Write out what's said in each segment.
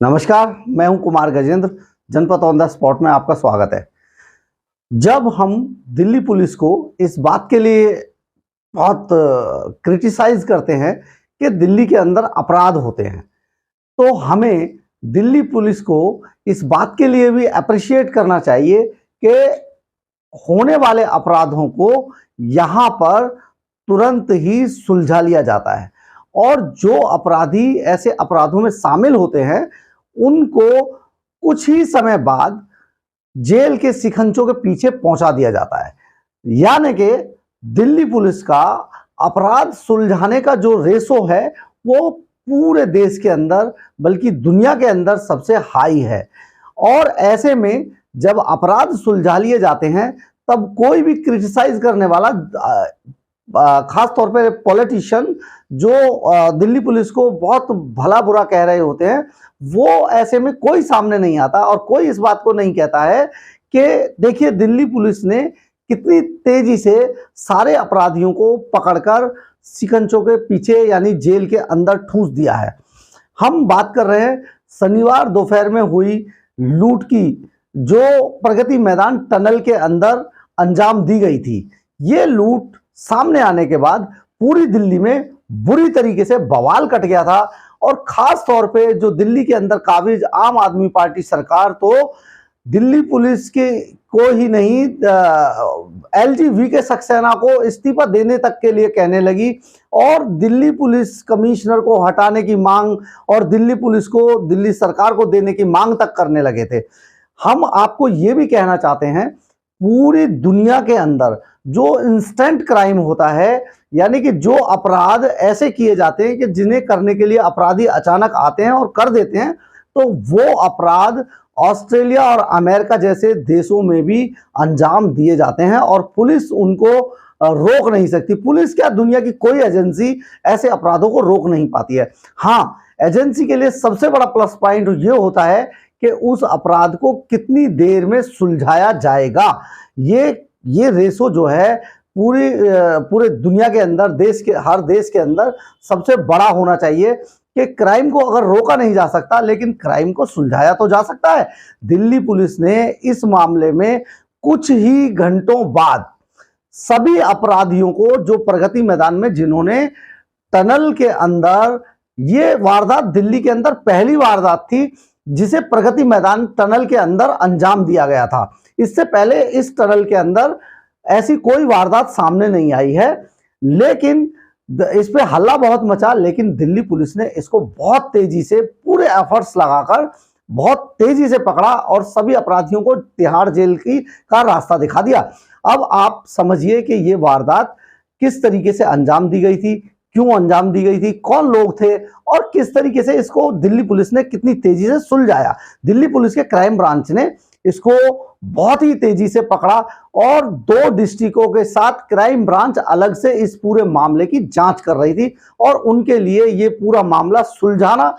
नमस्कार, मैं हूं कुमार गजेंद्र। जनपद ऑन द स्पॉट में आपका स्वागत है। जब हम दिल्ली पुलिस को इस बात के लिए बहुत क्रिटिसाइज करते हैं कि दिल्ली के अंदर अपराध होते हैं, तो हमें दिल्ली पुलिस को इस बात के लिए भी अप्रिशिएट करना चाहिए कि होने वाले अपराधों को यहाँ पर तुरंत ही सुलझा लिया जाता है और जो अपराधी ऐसे अपराधों में शामिल होते हैं उनको कुछ ही समय बाद जेल के शिकंजों के पीछे पहुंचा दिया जाता है। यानी कि दिल्ली पुलिस का अपराध सुलझाने का जो रेशो है वो पूरे देश के अंदर बल्कि दुनिया के अंदर सबसे हाई है। और ऐसे में जब अपराध सुलझा लिए जाते हैं तब कोई भी क्रिटिसाइज करने वाला खास तौर पे पॉलिटिशियन जो दिल्ली पुलिस को बहुत भला बुरा कह रहे होते हैं, वो ऐसे में कोई सामने नहीं आता और कोई इस बात को नहीं कहता है कि देखिए दिल्ली पुलिस ने कितनी तेजी से सारे अपराधियों को पकड़कर शिकंजों के पीछे यानी जेल के अंदर ठूंस दिया है। हम बात कर रहे हैं शनिवार दोपहर में हुई लूट की, जो प्रगति मैदान टनल के अंदर अंजाम दी गई थी। ये लूट सामने आने के बाद पूरी दिल्ली में बुरी तरीके से बवाल कट गया था और खास तौर पे जो दिल्ली के अंदर काबिज आम आदमी पार्टी सरकार तो दिल्ली पुलिस के को ही नहीं एलजी के सक्सेना को इस्तीफा देने तक के लिए कहने लगी और दिल्ली पुलिस कमिश्नर को हटाने की मांग और दिल्ली पुलिस को दिल्ली सरकार को देने की मांग तक करने लगे थे। हम आपको ये भी कहना चाहते हैं पूरी दुनिया के अंदर जो इंस्टेंट क्राइम होता है यानी कि जो अपराध ऐसे किए जाते हैं कि जिन्हें करने के लिए अपराधी अचानक आते हैं और कर देते हैं, तो वो अपराध ऑस्ट्रेलिया और अमेरिका जैसे देशों में भी अंजाम दिए जाते हैं और पुलिस उनको रोक नहीं सकती। पुलिस क्या दुनिया की कोई एजेंसी ऐसे अपराधों को रोक नहीं पाती है। हाँ, एजेंसी के लिए सबसे बड़ा प्लस पॉइंट ये होता है कि उस अपराध को कितनी देर में सुलझाया जाएगा। ये रेशो जो है पूरे दुनिया के अंदर हर देश के अंदर सबसे बड़ा होना चाहिए कि क्राइम को अगर रोका नहीं जा सकता लेकिन क्राइम को सुलझाया तो जा सकता है। दिल्ली पुलिस ने इस मामले में कुछ ही घंटों बाद सभी अपराधियों को जो प्रगति मैदान में जिन्होंने टनल के अंदर, ये वारदात दिल्ली के अंदर पहली वारदात थी जिसे प्रगति मैदान टनल के अंदर अंजाम दिया गया था। इससे पहले इस टनल के अंदर ऐसी कोई वारदात सामने नहीं आई है, लेकिन इस पे हल्ला बहुत मचा। लेकिन दिल्ली पुलिस ने इसको बहुत तेजी से पूरे एफर्ट्स लगाकर बहुत तेजी से पकड़ा और सभी अपराधियों को तिहाड़ जेल का रास्ता दिखा दिया। अब आप समझिए कि ये वारदात किस तरीके से अंजाम दी गई थी, क्यों अंजाम दी गई थी, कौन लोग थे और किस तरीके से इसको दिल्ली पुलिस ने कितनी तेजी से सुलझाया। दिल्ली पुलिस के क्राइम ब्रांच ने इसको बहुत ही तेजी से पकड़ा और 2 डिस्ट्रिक्टों के साथ क्राइम ब्रांच अलग से इस पूरे मामले की जांच कर रही थी और उनके लिए ये पूरा मामला सुलझाना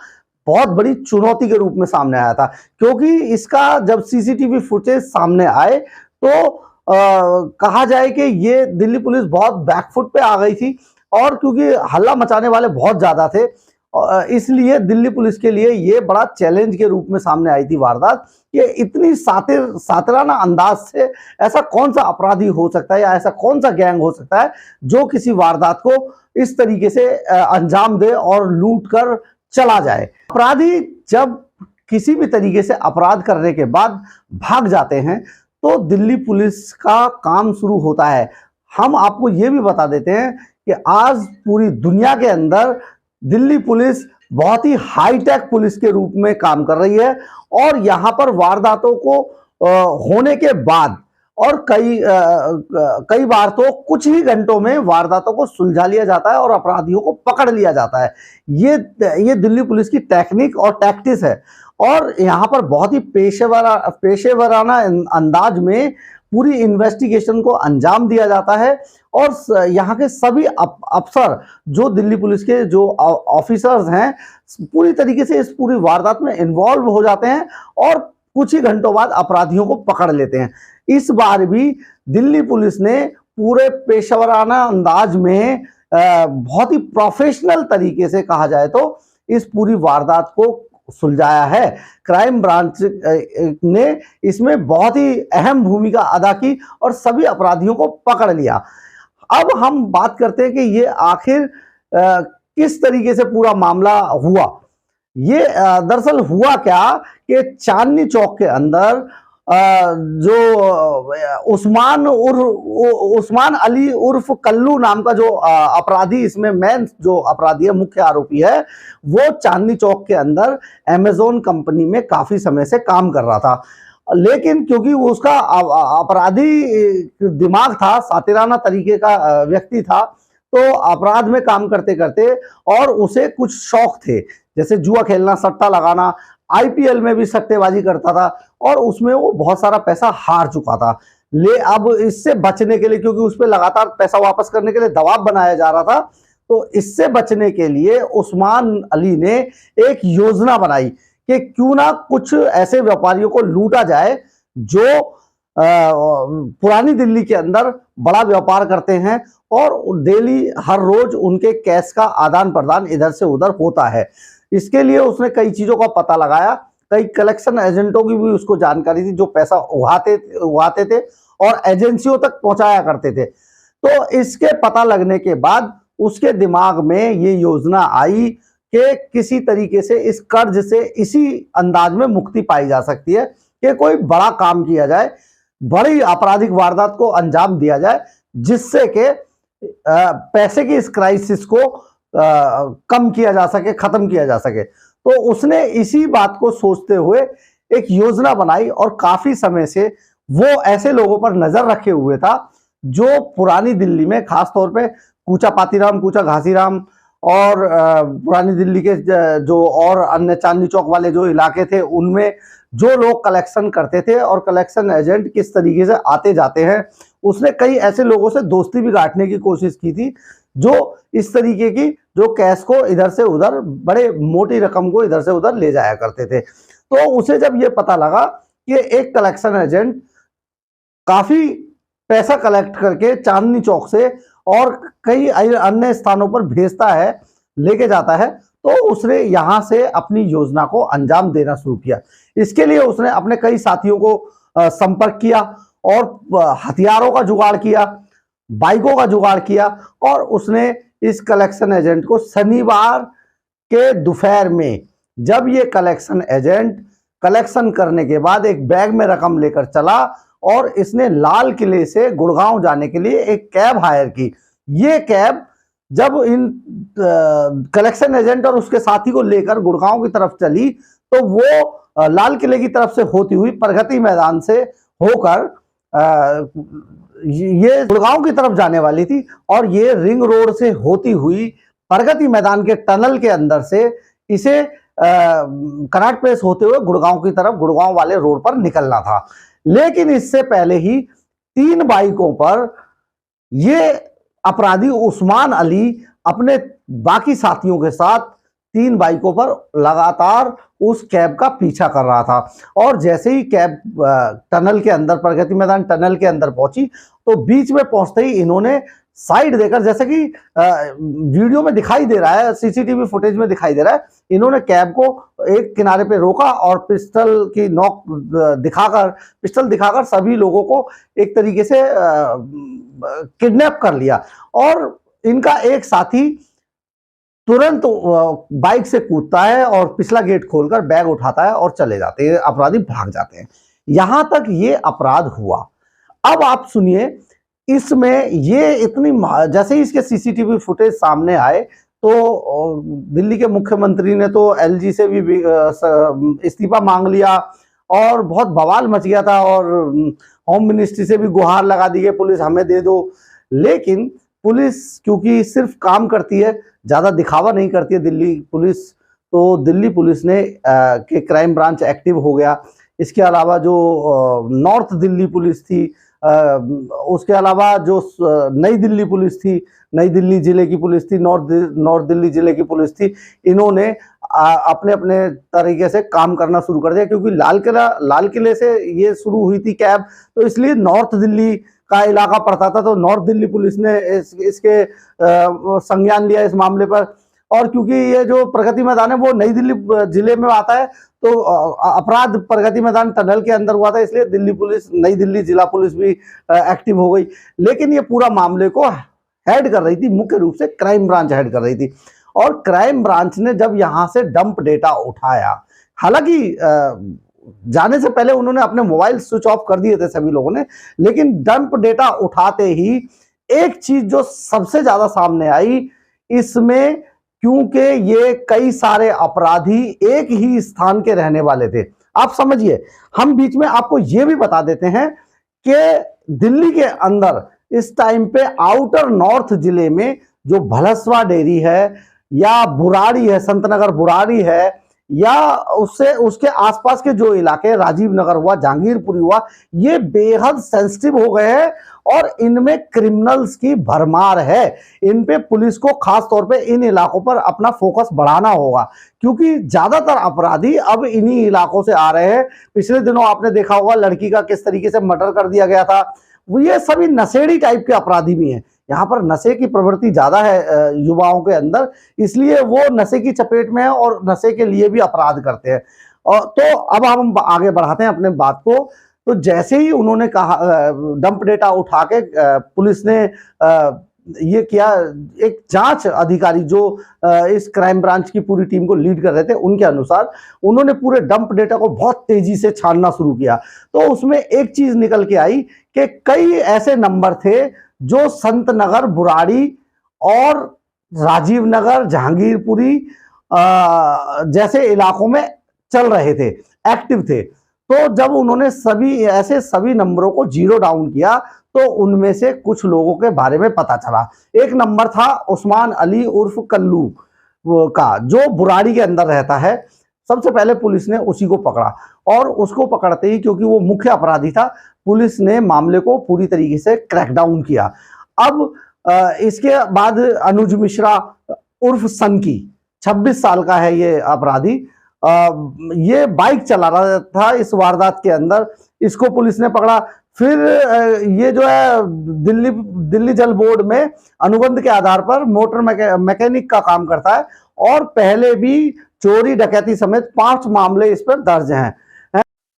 बहुत बड़ी चुनौती के रूप में सामने आया था। क्योंकि इसका जब सीसीटीवी फुटेज सामने आए तो कहा जाए कि ये दिल्ली पुलिस बहुत बैकफुट पे आ गई थी और क्योंकि हल्ला मचाने वाले बहुत ज्यादा थे इसलिए दिल्ली पुलिस के लिए ये बड़ा चैलेंज के रूप में सामने आई थी वारदात कि इतनी सातिराना अंदाज से ऐसा कौन सा अपराधी हो सकता है या ऐसा कौन सा गैंग हो सकता है जो किसी वारदात को इस तरीके से अंजाम दे और लूट कर चला जाए। अपराधी जब किसी भी तरीके से अपराध करने के बाद भाग जाते हैं तो दिल्ली पुलिस का काम शुरू होता है। हम आपको ये भी बता देते हैं कि आज पूरी दुनिया के अंदर दिल्ली पुलिस बहुत ही हाईटेक पुलिस के रूप में काम कर रही है और यहाँ पर वारदातों को होने के बाद और कई बार तो कुछ ही घंटों में वारदातों को सुलझा लिया जाता है और अपराधियों को पकड़ लिया जाता है। ये दिल्ली पुलिस की टेक्निक और टैक्टिस है और यहाँ पर बहुत ही पेशेवराना अंदाज में पूरी इन्वेस्टिगेशन को अंजाम दिया जाता है और यहाँ के सभी अफसर जो दिल्ली पुलिस के जो ऑफिसर्स हैं पूरी तरीके से इस पूरी वारदात में इन्वॉल्व हो जाते हैं और कुछ ही घंटों बाद अपराधियों को पकड़ लेते हैं। इस बार भी दिल्ली पुलिस ने पूरे पेशेवराना अंदाज में बहुत ही प्रोफेशनल तरीके से कहा जाए तो इस पूरी वारदात को सुलझाया है। क्राइम ब्रांच ने इसमें बहुत ही अहम भूमिका अदा की और सभी अपराधियों को पकड़ लिया। अब हम बात करते हैं कि ये आखिर किस तरीके से पूरा मामला हुआ। ये दरअसल हुआ क्या कि चांदनी चौक के अंदर जो उस्मान अली उर्फ कल्लू नाम का जो अपराधी, इसमें मेन जो अपराधी है, मुख्य आरोपी है, वो चांदनी चौक के अंदर अमेज़न कंपनी में काफी समय से काम कर रहा था। लेकिन क्योंकि उसका अपराधी दिमाग था, सातिराना तरीके का व्यक्ति था, तो अपराध में काम करते करते और उसे कुछ शौक थे, जैसे जुआ खेलना, सट्टा लगाना, आईपीएल में भी सट्टेबाजी करता था और उसमें वो बहुत सारा पैसा हार चुका था। अब इससे बचने के लिए, क्योंकि उस पर लगातार पैसा वापस करने के लिए दबाव बनाया जा रहा था, तो इससे बचने के लिए उस्मान अली ने एक योजना बनाई कि क्यों ना कुछ ऐसे व्यापारियों को लूटा जाए जो पुरानी दिल्ली के अंदर बड़ा व्यापार करते हैं और डेली हर रोज उनके कैश का आदान प्रदान इधर से उधर होता है। इसके लिए उसने कई चीजों का पता लगाया, कई कलेक्शन एजेंटों की भी उसको जानकारी थी जो पैसा उगाते थे और एजेंसियों तक पहुंचाया करते थे। तो इसके पता लगने के बाद उसके दिमाग में ये योजना आई कि किसी तरीके से इस कर्ज से इसी अंदाज में मुक्ति पाई जा सकती है कि कोई बड़ा काम किया जाए, बड़ी आपराधिक वारदात को अंजाम दिया जाए, जिससे कि पैसे की इस क्राइसिस को कम किया जा सके, खत्म किया जा सके। तो उसने इसी बात को सोचते हुए एक योजना बनाई और काफी समय से वो ऐसे लोगों पर नजर रखे हुए था जो पुरानी दिल्ली में, खासतौर पे कूचा पातीराम, कूचा घासीराम और पुरानी दिल्ली के जो और अन्य चांदनी चौक वाले जो इलाके थे, उनमें जो लोग कलेक्शन करते थे और कलेक्शन एजेंट किस तरीके से आते जाते हैं, उसने कई ऐसे लोगों से दोस्ती भी गांठने की कोशिश की थी जो इस तरीके की, जो कैश को इधर से उधर, बड़े मोटी रकम को इधर से उधर ले जाया करते थे। तो उसे जब ये पता लगा कि एक कलेक्शन एजेंट काफी पैसा कलेक्ट करके चांदनी चौक से और कई अन्य स्थानों पर भेजता है, लेके जाता है, तो उसने यहां से अपनी योजना को अंजाम देना शुरू किया। इसके लिए उसने अपने कई साथियों को संपर्क किया और हथियारों का जुगाड़ किया, बाइकों का जुगाड़ किया और उसने इस कलेक्शन एजेंट को शनिवार के दोपहर में, जब ये कलेक्शन एजेंट कलेक्शन करने के बाद एक बैग में रकम लेकर चला और इसने लाल किले से गुड़गांव जाने के लिए एक कैब हायर की। ये कैब जब इन कलेक्शन एजेंट और उसके साथी को लेकर गुड़गांव की तरफ चली, तो वो लाल किले की तरफ से होती हुई प्रगति मैदान से होकर ये गुड़गांव की तरफ जाने वाली थी और ये रिंग रोड से होती हुई प्रगति मैदान के टनल के अंदर से इसे कनाट प्लेस होते हुए गुड़गांव की तरफ, गुड़गांव वाले रोड पर निकलना था। लेकिन इससे पहले ही 3 बाइकों पर ये अपराधी उस्मान अली अपने बाकी साथियों के साथ 3 बाइकों पर लगातार उस कैब का पीछा कर रहा था और जैसे ही कैब टनल के अंदर, प्रगति मैदान टनल के अंदर पहुंची, तो बीच में पहुंचते ही इन्होंने साइड देकर, जैसे कि वीडियो में दिखाई दे रहा है, सीसीटीवी फुटेज में दिखाई दे रहा है, इन्होंने कैब को एक किनारे पे रोका और पिस्टल की नोक दिखाकर सभी लोगों को एक तरीके से किडनैप कर लिया और इनका एक साथी तुरंत बाइक से कूदता है और पिछला गेट खोलकर बैग उठाता है और चले जाते हैं, अपराधी भाग जाते हैं। यहां तक ये अपराध हुआ। अब आप सुनिए, इसमें ये इतनी, जैसे ही इसके सीसीटीवी फुटेज सामने आए तो दिल्ली के मुख्यमंत्री ने तो एलजी से भी इस्तीफा मांग लिया और बहुत बवाल मच गया था और होम मिनिस्ट्री से भी गुहार लगा दी गई, पुलिस हमें दे दो। लेकिन पुलिस क्योंकि सिर्फ काम करती है, ज्यादा दिखावा नहीं करती है दिल्ली पुलिस, तो दिल्ली पुलिस ने के क्राइम ब्रांच एक्टिव हो गया। इसके अलावा जो नॉर्थ दिल्ली पुलिस थी, उसके अलावा जो नई दिल्ली पुलिस थी, नई दिल्ली जिले की पुलिस थी, नॉर्थ दिल्ली जिले की पुलिस थी, इन्होंने अपने अपने तरीके से काम करना शुरू कर दिया। क्योंकि लाल किले से ये शुरू हुई थी कैब, तो इसलिए नॉर्थ दिल्ली का इलाका पड़ता था, तो नॉर्थ दिल्ली पुलिस ने इसके संज्ञान लिया इस मामले पर और क्योंकि ये जो प्रगति मैदान है वो नई दिल्ली जिले में आता है, तो अपराध प्रगति मैदान टनल के अंदर हुआ था, इसलिए दिल्ली पुलिस, नई दिल्ली जिला पुलिस भी एक्टिव हो गई। लेकिन ये पूरा मामले को हेड कर रही थी, मुख्य रूप से क्राइम ब्रांच हेड कर रही थी। और क्राइम ब्रांच ने जब यहां से डंप डेटा उठाया, हालांकि जाने से पहले उन्होंने अपने मोबाइल स्विच ऑफ कर दिए थे सभी लोगों ने, लेकिन डंप डेटा उठाते ही एक चीज जो सबसे ज्यादा सामने आई इसमें, क्योंकि ये कई सारे अपराधी एक ही स्थान के रहने वाले थे। आप समझिए, हम बीच में आपको ये भी बता देते हैं कि दिल्ली के अंदर इस टाइम पे आउटर नॉर्थ जिले में जो भलसवा डेयरी है या बुराड़ी है, संतनगर बुराड़ी है, या उससे उसके आसपास के जो इलाके, राजीव नगर हुआ, जहांगीरपुरी हुआ, ये बेहद सेंसिटिव हो गए हैं और इनमें क्रिमिनल्स की भरमार है। इन पे पुलिस को खास तौर पे इन इलाकों पर अपना फोकस बढ़ाना होगा, क्योंकि ज्यादातर अपराधी अब इन्हीं इलाकों से आ रहे हैं। पिछले दिनों आपने देखा होगा लड़की का किस तरीके से मर्डर कर दिया गया था। ये सभी नशेड़ी टाइप के अपराधी भी हैं। यहाँ पर नशे की प्रवृत्ति ज्यादा है युवाओं के अंदर, इसलिए वो नशे की चपेट में है और नशे के लिए भी अपराध करते हैं। और तो अब हम आगे बढ़ाते हैं अपने बात को। तो जैसे ही उन्होंने कहा, डंप डेटा उठा के पुलिस ने ये किया, एक जांच अधिकारी जो इस क्राइम ब्रांच की पूरी टीम को लीड कर रहे थे, उनके अनुसार उन्होंने पूरे डंप डेटा को बहुत तेजी से छानना शुरू किया। तो उसमें एक चीज निकल के आई कि कई ऐसे नंबर थे जो संत नगर, बुराड़ी और राजीव नगर, जहांगीरपुरी जैसे इलाकों में चल रहे थे, एक्टिव थे। तो जब उन्होंने सभी नंबरों को जीरो डाउन किया तो उनमें से कुछ लोगों के बारे में पता चला। एक नंबर था उस्मान अली उर्फ कल्लू का, जो बुराड़ी के अंदर रहता है। सबसे पहले पुलिस ने उसी को पकड़ा और उसको पकड़ते ही, क्योंकि वो मुख्य अपराधी था, पुलिस ने मामले को पूरी तरीके से क्रैकडाउन किया। अब इसके बाद अनुज मिश्रा उर्फ सनकी, 26 साल का है ये अपराधी। ये बाइक चला रहा था इस वारदात के अंदर, इसको पुलिस ने पकड़ा। फिर ये जो है दिल्ली जल बोर्ड में अनुबंध के आधार पर मोटर मैकेनिक का काम करता है और पहले भी चोरी डकैती समेत 5 मामले इस पर दर्ज हैं।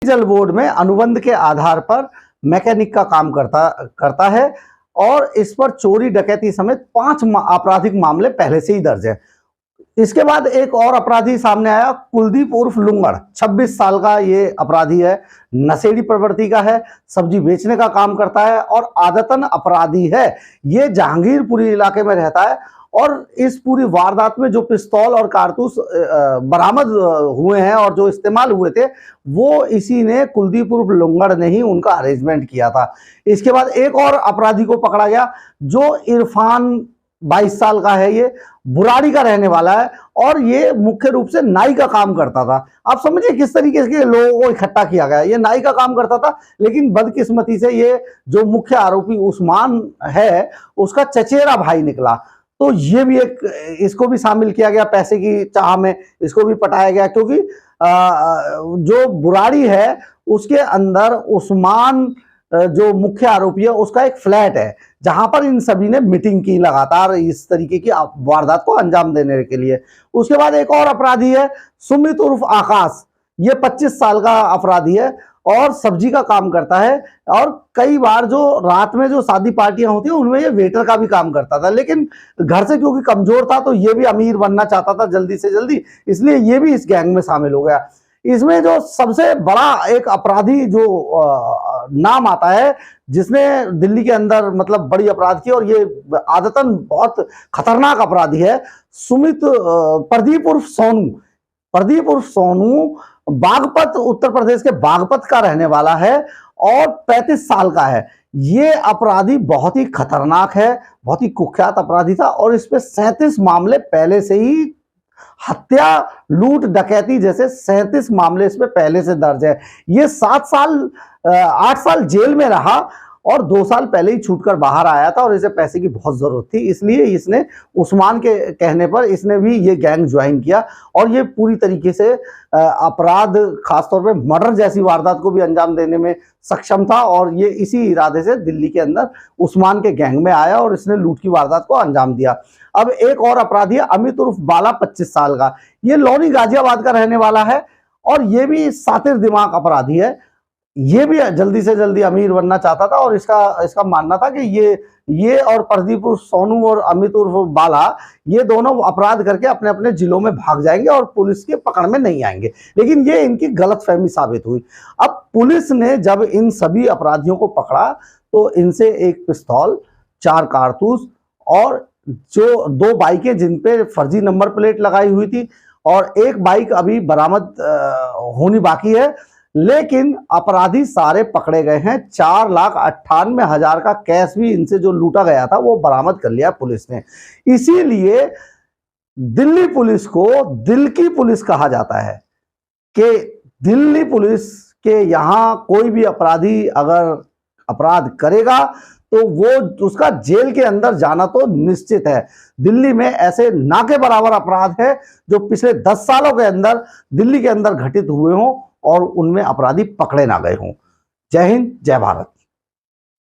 जल बोर्ड में अनुबंध के आधार पर मैकेनिक का काम करता है और इस पर चोरी डकैती समेत 5 आपराधिक मामले पहले से ही दर्ज है। इसके बाद एक और अपराधी सामने आया, कुलदीप उर्फ लुंगड़, 26 साल का ये अपराधी है। नशेड़ी प्रवृत्ति का है, सब्जी बेचने का काम करता है और आदतन अपराधी है। ये जहांगीरपुरी इलाके में रहता है और इस पूरी वारदात में जो पिस्तौल और कारतूस बरामद हुए हैं और जो इस्तेमाल हुए थे, वो इसी ने, कुलदीप उर्फ लुंगड़ ने ही उनका अरेंजमेंट किया था। इसके बाद एक और अपराधी को पकड़ा गया जो इरफान, 22 साल का है, ये बुराड़ी का रहने वाला है और ये मुख्य रूप से नाई का काम करता था। आप समझिए किस तरीके से लोगों को इकट्ठा किया गया। ये नाई का काम करता था, लेकिन बदकिस्मती से ये जो मुख्य आरोपी उस्मान है, उसका चचेरा भाई निकला। तो ये भी एक, इसको भी शामिल किया गया पैसे की चाह में, इसको भी पटाया गया, क्योंकि जो बुराड़ी है उसके अंदर उस्मान जो मुख्य आरोपी है उसका एक फ्लैट है जहां पर इन सभी ने मीटिंग की लगातार इस तरीके की वारदात को अंजाम देने के लिए। उसके बाद एक और अपराधी है सुमित उर्फ आकाश, ये 25 साल का अपराधी है और सब्जी का काम करता है और कई बार जो रात में जो शादी पार्टियां होती है उनमें ये वेटर का भी काम करता था, लेकिन घर से क्योंकि कमजोर था तो ये भी अमीर बनना चाहता था जल्दी से जल्दी, इसलिए ये भी इस गैंग में शामिल हो गया। इसमें जो सबसे बड़ा एक अपराधी जो नाम आता है, जिसने दिल्ली के अंदर मतलब बड़ी अपराध की और ये आदतन बहुत खतरनाक अपराधी है, प्रदीप उर्फ सोनू। प्रदीप उर्फ सोनू बागपत, उत्तर प्रदेश के बागपत का रहने वाला है और 35 साल का है। ये अपराधी बहुत ही खतरनाक है, बहुत ही कुख्यात अपराधी था और इस पे 37 मामले पहले से ही, हत्या, लूट, डकैती जैसे 37 मामले इसमें पहले से दर्ज है। ये 8 साल जेल में रहा और 2 साल पहले ही छूटकर बाहर आया था और इसे पैसे की बहुत जरूरत थी, इसलिए इसने उस्मान के कहने पर इसने भी ये गैंग ज्वाइन किया और ये पूरी तरीके से अपराध, खासतौर पे मर्डर जैसी वारदात को भी अंजाम देने में सक्षम था। और ये इसी इरादे से दिल्ली के अंदर उस्मान के गैंग में आया और इसने लूट की वारदात को अंजाम दिया। अब एक और अपराधी है अमित उर्फ बाला, 25 साल का। ये लोनी गाजियाबाद का रहने वाला है और ये भी सातिर दिमाग अपराधी है। ये भी जल्दी से जल्दी अमीर बनना चाहता था और इसका मानना था कि ये और प्रदीप उर्फ सोनू और अमित उर्फ बाला, ये दोनों अपराध करके अपने अपने जिलों में भाग जाएंगे और पुलिस के पकड़ में नहीं आएंगे। लेकिन ये इनकी गलतफहमी साबित हुई। अब पुलिस ने जब इन सभी अपराधियों को पकड़ा तो इनसे एक पिस्तौल, 4 कारतूस और जो 2 बाइकें जिन पे फर्जी नंबर प्लेट लगाई हुई थी और एक बाइक अभी बरामद होनी बाकी है, लेकिन अपराधी सारे पकड़े गए हैं। 4,98,000 का कैश भी इनसे जो लूटा गया था वो बरामद कर लिया पुलिस ने। इसीलिए दिल्ली पुलिस को दिल की पुलिस कहा जाता है कि दिल्ली पुलिस के यहां कोई भी अपराधी अगर अपराध करेगा तो वो उसका जेल के अंदर जाना तो निश्चित है। दिल्ली में ऐसे ना के बराबर अपराध है जो पिछले 10 सालों के अंदर दिल्ली के अंदर घटित हुए हों और उनमें अपराधी पकड़े ना गए हों। जय हिंद, जय भारत।